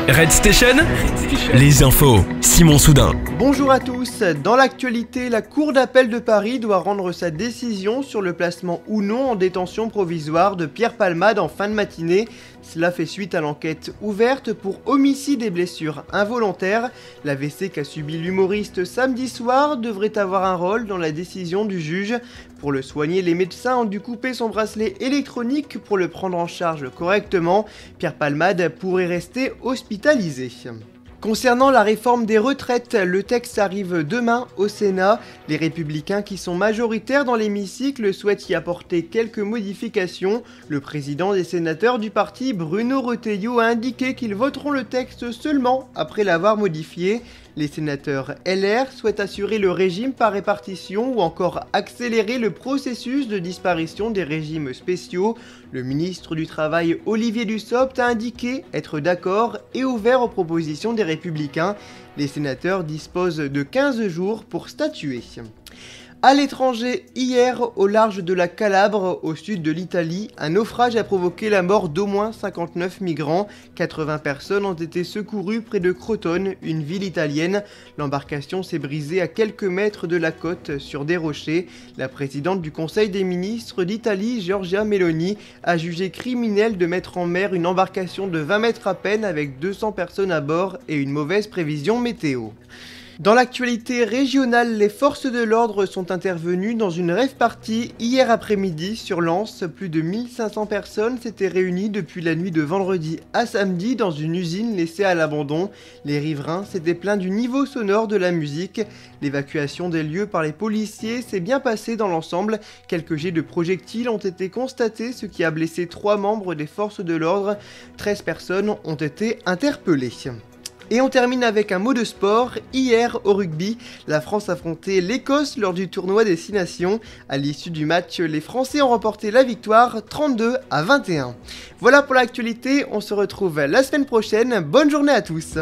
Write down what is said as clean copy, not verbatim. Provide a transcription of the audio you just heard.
Red Station, les infos, Simon Soudin. Bonjour à tous, dans l'actualité, la Cour d'appel de Paris doit rendre sa décision sur le placement ou non en détention provisoire de Pierre Palmade en fin de matinée. Cela fait suite à l'enquête ouverte pour homicide et blessures involontaires. L'AVC qu'a subi l'humoriste samedi soir devrait avoir un rôle dans la décision du juge. Pour le soigner, les médecins ont dû couper son bracelet électronique pour le prendre en charge correctement. Pierre Palmade pourrait rester hospitalisé. Concernant la réforme des retraites, le texte arrive demain au Sénat. Les Républicains qui sont majoritaires dans l'hémicycle souhaitent y apporter quelques modifications. Le président des sénateurs du parti, Bruno Retailleau, a indiqué qu'ils voteront le texte seulement après l'avoir modifié. Les sénateurs LR souhaitent assurer le régime par répartition ou encore accélérer le processus de disparition des régimes spéciaux. Le ministre du Travail, Olivier Dussopt, a indiqué être d'accord et ouvert aux propositions des Républicains. Les sénateurs disposent de 15 jours pour statuer. À l'étranger, hier, au large de la Calabre, au sud de l'Italie, un naufrage a provoqué la mort d'au moins 59 migrants. 80 personnes ont été secourues près de Crotone, une ville italienne. L'embarcation s'est brisée à quelques mètres de la côte sur des rochers. La présidente du Conseil des ministres d'Italie, Giorgia Meloni, a jugé criminel de mettre en mer une embarcation de 20 mètres à peine avec 200 personnes à bord et une mauvaise prévision météo. Dans l'actualité régionale, les forces de l'ordre sont intervenues dans une rave-party hier après-midi sur Lens. Plus de 1500 personnes s'étaient réunies depuis la nuit de vendredi à samedi dans une usine laissée à l'abandon. Les riverains s'étaient plaints du niveau sonore de la musique. L'évacuation des lieux par les policiers s'est bien passée dans l'ensemble. Quelques jets de projectiles ont été constatés, ce qui a blessé 3 membres des forces de l'ordre. 13 personnes ont été interpellées. Et on termine avec un mot de sport. Hier, au rugby, la France affrontait l'Écosse lors du tournoi des 6 nations. À l'issue du match, les Français ont remporté la victoire 32-21. Voilà pour l'actualité, on se retrouve la semaine prochaine. Bonne journée à tous.